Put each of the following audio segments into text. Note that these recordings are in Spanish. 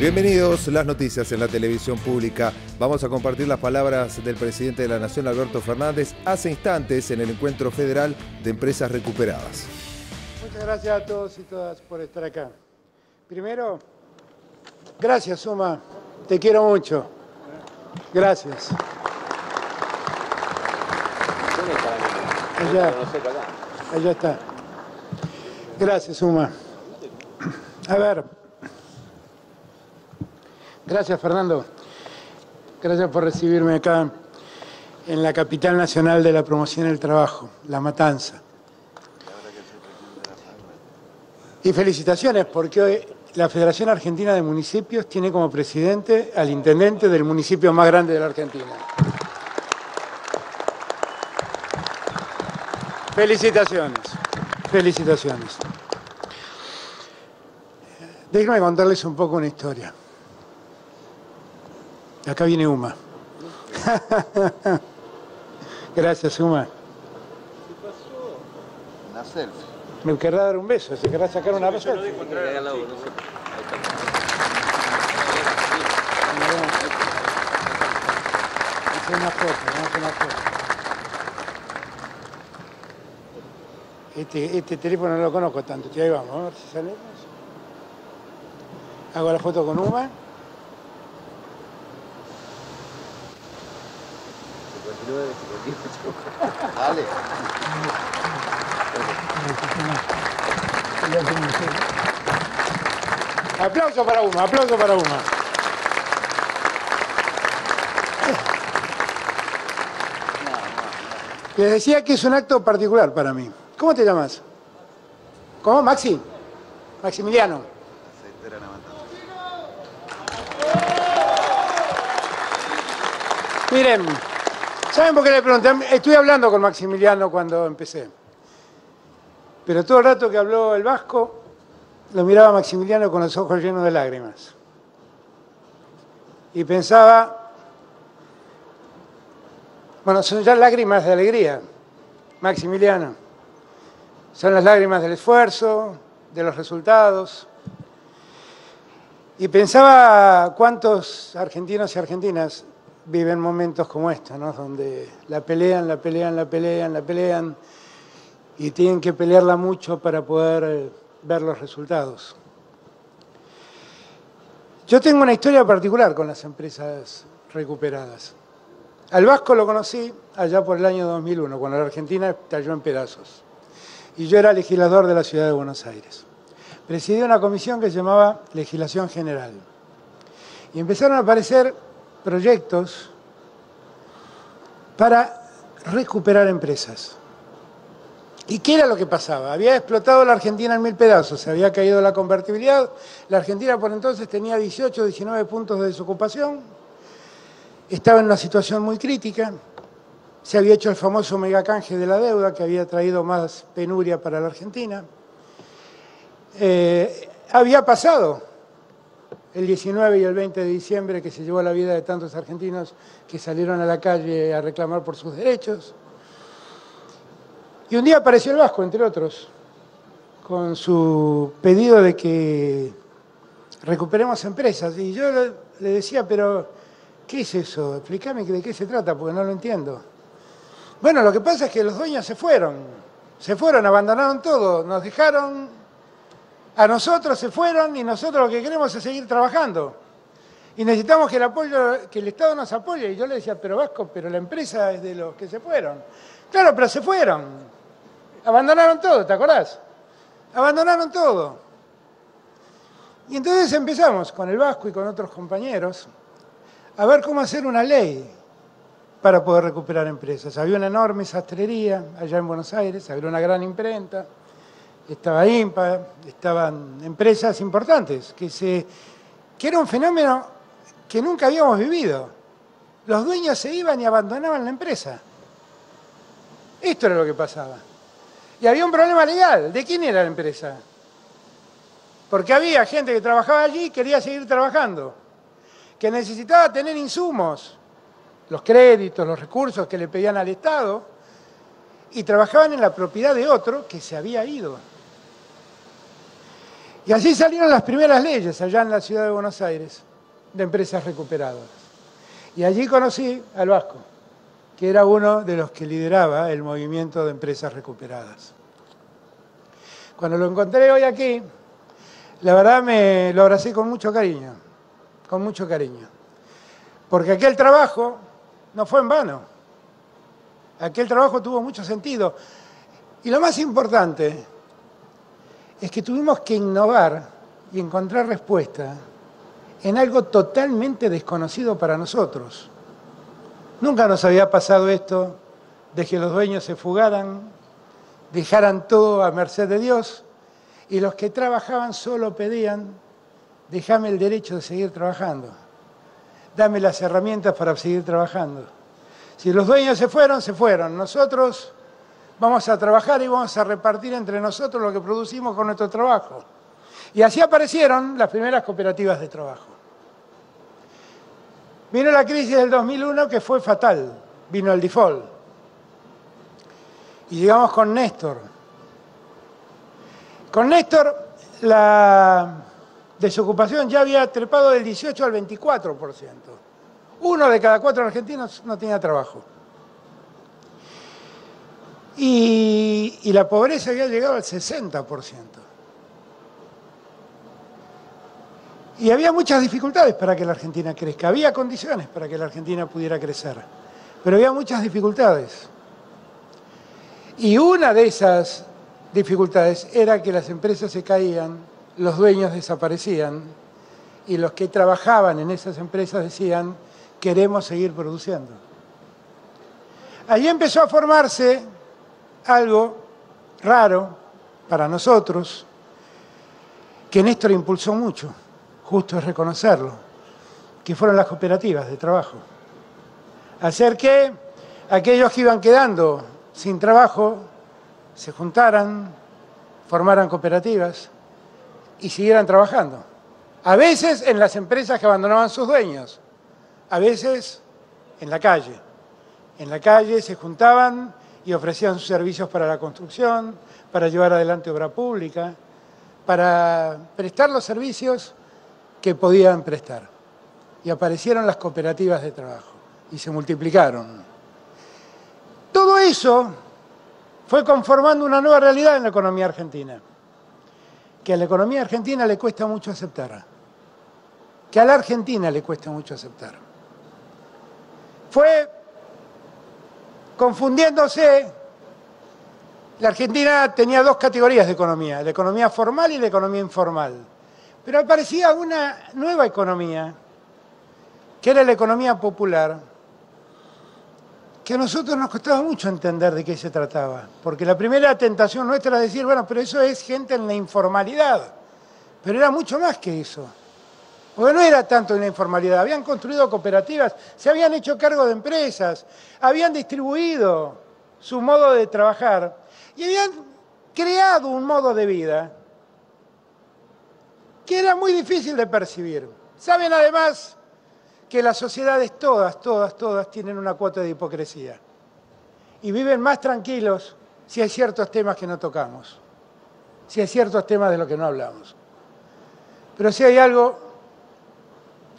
Bienvenidos, las noticias en la televisión pública. Vamos a compartir las palabras del presidente de la Nación, Alberto Fernández, hace instantes en el Encuentro Federal de Empresas Recuperadas. Muchas gracias a todos y todas por estar acá. Primero, gracias, Suma. Te quiero mucho. Gracias. Allá está. Gracias, Suma. A ver. Gracias, Fernando. Gracias por recibirme acá en la capital nacional de la promoción del trabajo, La Matanza. Y felicitaciones, porque hoy la Federación Argentina de Municipios tiene como presidente al intendente del municipio más grande de la Argentina. Felicitaciones, felicitaciones. Déjenme contarles un poco una historia. Acá viene Uma. Gracias, Uma. ¿Qué pasó? Una selfie. Me querrá dar un beso, se querrá sacar una beso. Hacer una foto, vamos a hacer una foto. Este teléfono no lo conozco tanto, ahí vamos, a ver si salimos. Hago la foto con Uma. Dale. Aplauso para Uma, aplauso para Uma. Les decía que es un acto particular para mí. ¿Cómo te llamas? ¿Cómo? ¿Maxi? Maximiliano. Miren, ¿saben por qué le pregunté? Estuve hablando con Maximiliano cuando empecé. Pero todo el rato que habló el vasco, lo miraba a Maximiliano con los ojos llenos de lágrimas. Y pensaba, bueno, son ya lágrimas de alegría, Maximiliano. Son las lágrimas del esfuerzo, de los resultados. Y pensaba cuántos argentinos y argentinas viven momentos como estos, ¿no? Donde la pelean y tienen que pelearla mucho para poder ver los resultados. Yo tengo una historia particular con las empresas recuperadas. Al vasco lo conocí allá por el año 2001, cuando la Argentina estalló en pedazos. Y yo era legislador de la ciudad de Buenos Aires. Presidí una comisión que se llamaba Legislación General. Y empezaron a aparecer proyectos para recuperar empresas. ¿Y qué era lo que pasaba? Había explotado la Argentina en 1000 pedazos, se había caído la convertibilidad, la Argentina por entonces tenía 18, 19 puntos de desocupación, estaba en una situación muy crítica, se había hecho el famoso megacanje de la deuda que había traído más penuria para la Argentina. Había pasado el 19 y el 20 de diciembre que se llevó la vida de tantos argentinos que salieron a la calle a reclamar por sus derechos. Y un día apareció el vasco, entre otros, con su pedido de que recuperemos empresas. Y yo le decía, pero ¿qué es eso? Explícame de qué se trata, porque no lo entiendo. Bueno, lo que pasa es que los dueños se fueron, abandonaron todo, nos dejaron, a nosotros se fueron y nosotros lo que queremos es seguir trabajando. Y necesitamos que el Estado nos apoye. Y yo le decía, pero Vasco, pero la empresa es de los que se fueron. Claro, pero se fueron. Abandonaron todo, ¿te acordás? Abandonaron todo. Y entonces empezamos con el vasco y con otros compañeros a ver cómo hacer una ley para poder recuperar empresas. Había una enorme sastrería allá en Buenos Aires, había una gran imprenta, estaba IMPA, estaban empresas importantes, que era un fenómeno que nunca habíamos vivido. Los dueños se iban y abandonaban la empresa. Esto era lo que pasaba. Y había un problema legal. ¿De quién era la empresa? Porque había gente que trabajaba allí y quería seguir trabajando, que necesitaba tener insumos, los créditos, los recursos que le pedían al Estado, y trabajaban en la propiedad de otro que se había ido. Y así salieron las primeras leyes allá en la ciudad de Buenos Aires de empresas recuperadoras. Y allí conocí al Vasco, que era uno de los que lideraba el movimiento de empresas recuperadas. Cuando lo encontré hoy aquí, la verdad me lo abracé con mucho cariño, porque aquel trabajo no fue en vano, aquel trabajo tuvo mucho sentido. Y lo más importante es que tuvimos que innovar y encontrar respuesta en algo totalmente desconocido para nosotros. Nunca nos había pasado esto de que los dueños se fugaran, dejaran todo a merced de Dios, y los que trabajaban solo pedían: déjame el derecho de seguir trabajando, dame las herramientas para seguir trabajando. Si los dueños se fueron. Nosotros vamos a trabajar y vamos a repartir entre nosotros lo que producimos con nuestro trabajo. Y así aparecieron las primeras cooperativas de trabajo. Vino la crisis del 2001, que fue fatal, vino el default. Y llegamos con Néstor. Con Néstor la desocupación ya había trepado del 18 al 24%. 1 de cada 4 argentinos no tenía trabajo. Y la pobreza había llegado al 60%. Y había muchas dificultades para que la Argentina crezca. Había condiciones para que la Argentina pudiera crecer, pero había muchas dificultades. Y una de esas dificultades era que las empresas se caían, los dueños desaparecían, y los que trabajaban en esas empresas decían: queremos seguir produciendo. Allí empezó a formarse algo raro para nosotros, que Néstor impulsó mucho, justo es reconocerlo, que fueron las cooperativas de trabajo. Hacer que aquellos que iban quedando sin trabajo se juntaran, formaran cooperativas y siguieran trabajando. A veces en las empresas que abandonaban sus dueños, a veces en la calle. En la calle se juntaban y ofrecían sus servicios para la construcción, para llevar adelante obra pública, para prestar los servicios que podían prestar. Y aparecieron las cooperativas de trabajo y se multiplicaron. Todo eso fue conformando una nueva realidad en la economía argentina, que a la economía argentina le cuesta mucho aceptar, que a la Argentina le cuesta mucho aceptar. Fue confundiéndose. La Argentina tenía 2 categorías de economía, la economía formal y la economía informal. Pero aparecía una nueva economía, que era la economía popular, que a nosotros nos costaba mucho entender de qué se trataba. Porque la primera tentación nuestra era decir: bueno, pero eso es gente en la informalidad. Pero era mucho más que eso. Porque no era tanto en la informalidad. Habían construido cooperativas, se habían hecho cargo de empresas, habían distribuido su modo de trabajar y habían creado un modo de vida que era muy difícil de percibir. Saben además que las sociedades todas tienen una cuota de hipocresía y viven más tranquilos si hay ciertos temas que no tocamos, si hay ciertos temas de los que no hablamos. Pero si hay algo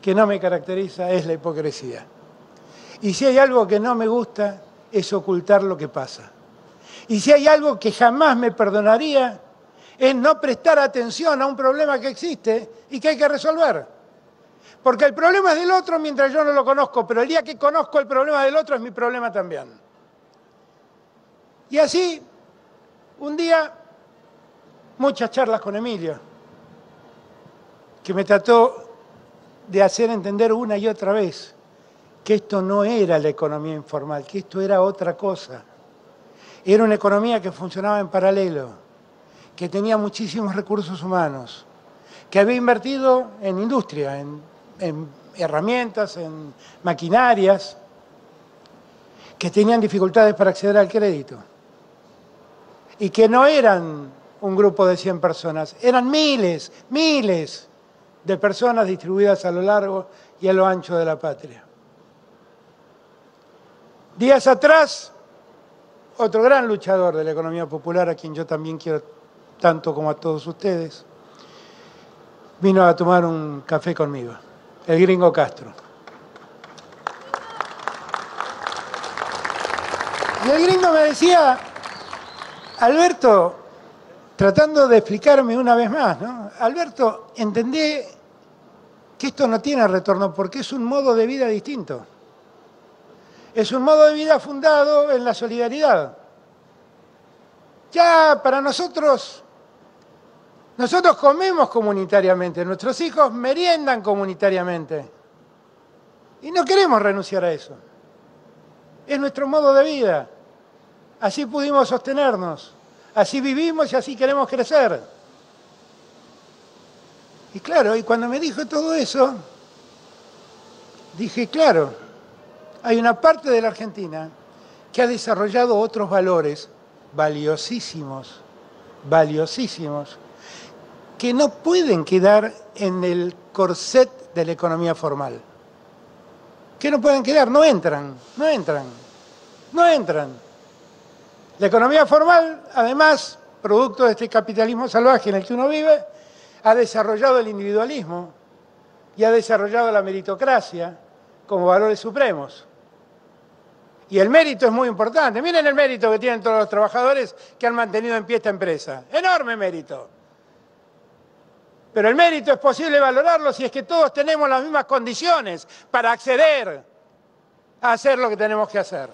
que no me caracteriza es la hipocresía. Y si hay algo que no me gusta es ocultar lo que pasa. Y si hay algo que jamás me perdonaría es no prestar atención a un problema que existe y que hay que resolver. Porque el problema es del otro mientras yo no lo conozco, pero el día que conozco el problema del otro es mi problema también. Y así, un día, muchas charlas con Emilio, que me trató de hacer entender una y otra vez que esto no era la economía informal, que esto era otra cosa. Era una economía que funcionaba en paralelo, que tenía muchísimos recursos humanos, que había invertido en industria, en herramientas, en maquinarias, que tenían dificultades para acceder al crédito. Y que no eran un grupo de 100 personas, eran miles de personas distribuidas a lo largo y a lo ancho de la patria. Días atrás, otro gran luchador de la economía popular, a quien yo también quiero tanto como a todos ustedes, vino a tomar un café conmigo, el gringo Castro. Y el gringo me decía, Alberto, tratando de explicarme una vez más, ¿no? Alberto, entendí que esto no tiene retorno porque es un modo de vida distinto. Es un modo de vida fundado en la solidaridad. Ya para nosotros comemos comunitariamente, nuestros hijos meriendan comunitariamente. Y no queremos renunciar a eso. Es nuestro modo de vida. Así pudimos sostenernos. Así vivimos y así queremos crecer. Y claro, y cuando me dijo todo eso, dije, claro, hay una parte de la Argentina que ha desarrollado otros valores valiosísimos, valiosísimos, que no pueden quedar en el corset de la economía formal. Que no pueden quedar, no entran. La economía formal, además, producto de este capitalismo salvaje en el que uno vive, ha desarrollado el individualismo y ha desarrollado la meritocracia como valores supremos. Y el mérito es muy importante. Miren el mérito que tienen todos los trabajadores que han mantenido en pie esta empresa. Enorme mérito. Pero el mérito es posible valorarlo si es que todos tenemos las mismas condiciones para acceder a hacer lo que tenemos que hacer.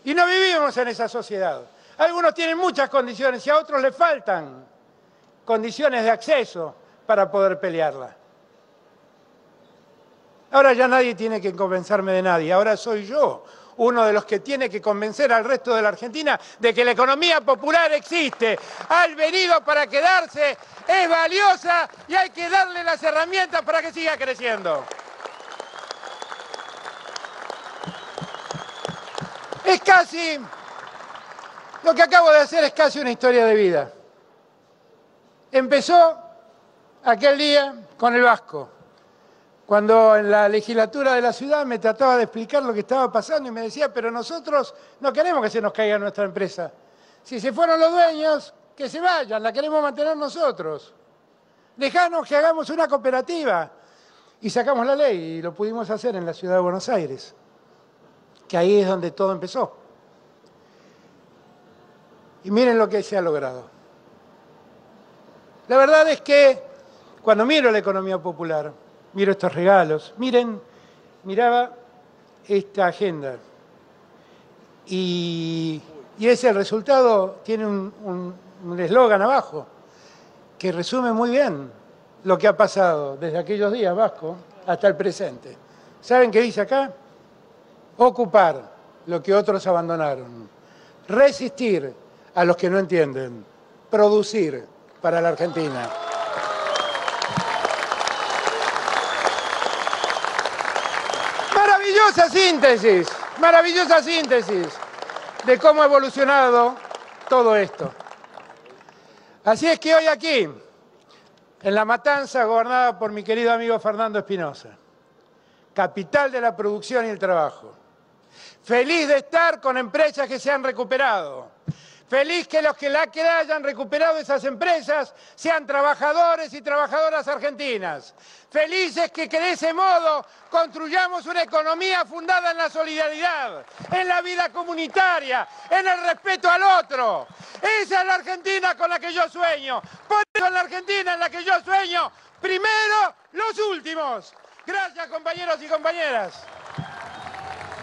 Y no vivimos en esa sociedad. Algunos tienen muchas condiciones y a otros les faltan condiciones de acceso para poder pelearla. Ahora ya nadie tiene que convencerme de nadie. Ahora soy yo uno de los que tiene que convencer al resto de la Argentina de que la economía popular existe, ha venido para quedarse, es valiosa y hay que darle las herramientas para que siga creciendo. Es casi, lo que acabo de hacer es casi una historia de vida. Empezó aquel día con el Vasco, cuando en la legislatura de la ciudad me trataba de explicar lo que estaba pasando y me decía, pero nosotros no queremos que se nos caiga nuestra empresa. Si se fueron los dueños, que se vayan, la queremos mantener nosotros. Dejanos que hagamos una cooperativa. Y sacamos la ley y lo pudimos hacer en la ciudad de Buenos Aires, que ahí es donde todo empezó. Y miren lo que se ha logrado. La verdad es que cuando miro la economía popular, miro estos regalos, miraba esta agenda y ese el resultado tiene un eslogan abajo que resume muy bien lo que ha pasado desde aquellos días, Vasco, hasta el presente. ¿Saben qué dice acá? Ocupar lo que otros abandonaron, resistir a los que no entienden, producir para la Argentina. Maravillosa síntesis de cómo ha evolucionado todo esto. Así es que hoy aquí, en La Matanza, gobernada por mi querido amigo Fernando Espinosa, capital de la producción y el trabajo, feliz de estar con empresas que se han recuperado, feliz que los que hayan recuperado esas empresas sean trabajadores y trabajadoras argentinas. Felices que de ese modo construyamos una economía fundada en la solidaridad, en la vida comunitaria, en el respeto al otro. Esa es la Argentina con la que yo sueño. Por eso es la Argentina en la que yo sueño. Primero, los últimos. Gracias, compañeros y compañeras.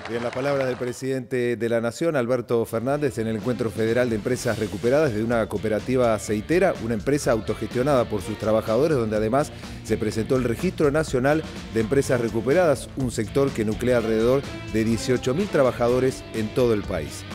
Bien, las palabras del presidente de la Nación, Alberto Fernández, en el Encuentro Federal de Empresas Recuperadas de una cooperativa aceitera, una empresa autogestionada por sus trabajadores, donde además se presentó el Registro Nacional de Empresas Recuperadas, un sector que nuclea alrededor de 18.000 trabajadores en todo el país.